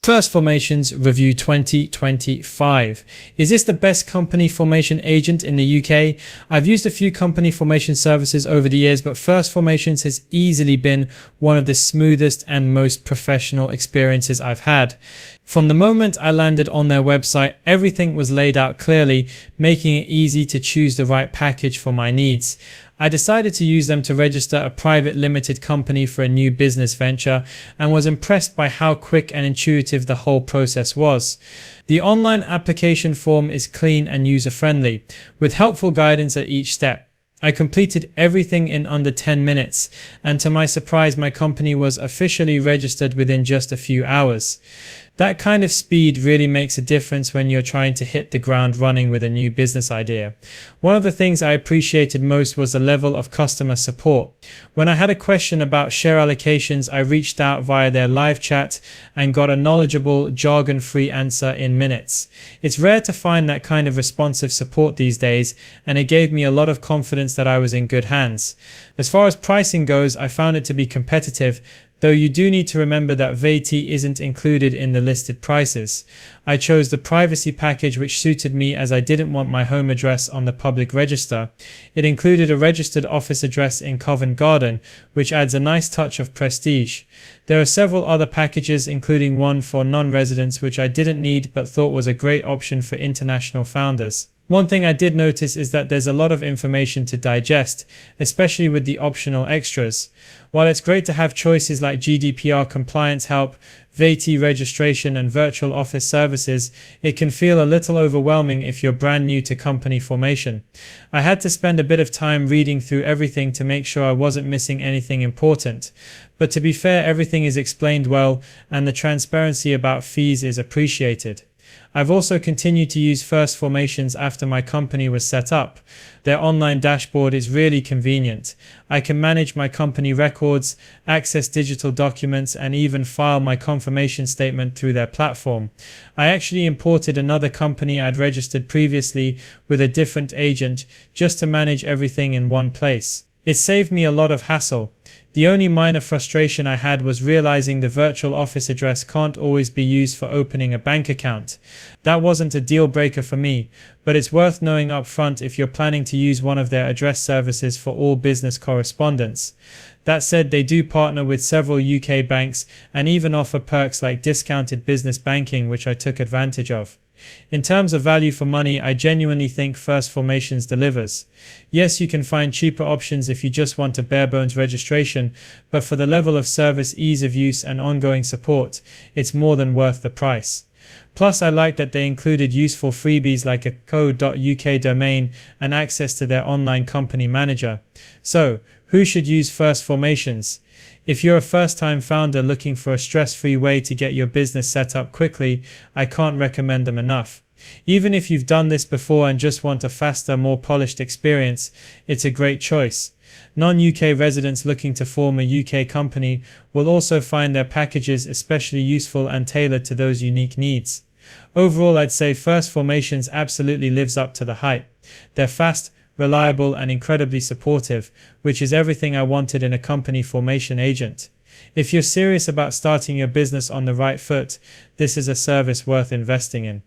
First Formations Review 2025. Is this the best company formation agent in the UK? I've used a few company formation services over the years, but First Formations has easily been one of the smoothest and most professional experiences I've had. From the moment I landed on their website, everything was laid out clearly, making it easy to choose the right package for my needs. I decided to use them to register a private limited company for a new business venture and was impressed by how quick and intuitive the whole process was. The online application form is clean and user-friendly, with helpful guidance at each step. I completed everything in under 10 minutes, and to my surprise, my company was officially registered within just a few hours. That kind of speed really makes a difference when you're trying to hit the ground running with a new business idea. One of the things I appreciated most was the level of customer support. When I had a question about share allocations, I reached out via their live chat and got a knowledgeable, jargon-free answer in minutes. It's rare to find that kind of responsive support these days, and it gave me a lot of confidence that I was in good hands. As far as pricing goes, I found it to be competitive, though you do need to remember that VAT isn't included in the listed prices. I chose the privacy package, which suited me as I didn't want my home address on the public register. It included a registered office address in Covent Garden, which adds a nice touch of prestige. There are several other packages, including one for non-residents, which I didn't need but thought was a great option for international founders. One thing I did notice is that there's a lot of information to digest, especially with the optional extras. While it's great to have choices like GDPR compliance help, VAT registration and virtual office services, it can feel a little overwhelming if you're brand new to company formation. I had to spend a bit of time reading through everything to make sure I wasn't missing anything important. But to be fair, everything is explained well, and the transparency about fees is appreciated. I've also continued to use First Formations after my company was set up. Their online dashboard is really convenient. I can manage my company records, access digital documents, and even file my confirmation statement through their platform. I actually imported another company I'd registered previously with a different agent just to manage everything in one place. It saved me a lot of hassle. The only minor frustration I had was realizing the virtual office address can't always be used for opening a bank account. That wasn't a deal breaker for me, but it's worth knowing up front if you're planning to use one of their address services for all business correspondence. That said, they do partner with several UK banks and even offer perks like discounted business banking, which I took advantage of. In terms of value for money, I genuinely think First Formations delivers. Yes, you can find cheaper options if you just want a bare-bones registration, but for the level of service, ease of use, and ongoing support, it's more than worth the price. Plus, I like that they included useful freebies like a co.uk domain and access to their online company manager. So, who should use First Formations? If you're a first-time founder looking for a stress-free way to get your business set up quickly, I can't recommend them enough. Even if you've done this before and just want a faster, more polished experience, it's a great choice. Non-UK residents looking to form a UK company will also find their packages especially useful and tailored to those unique needs. Overall, I'd say First Formations absolutely lives up to the hype. They're fast, reliable, and incredibly supportive, which is everything I wanted in a company formation agent. If you're serious about starting your business on the right foot, this is a service worth investing in.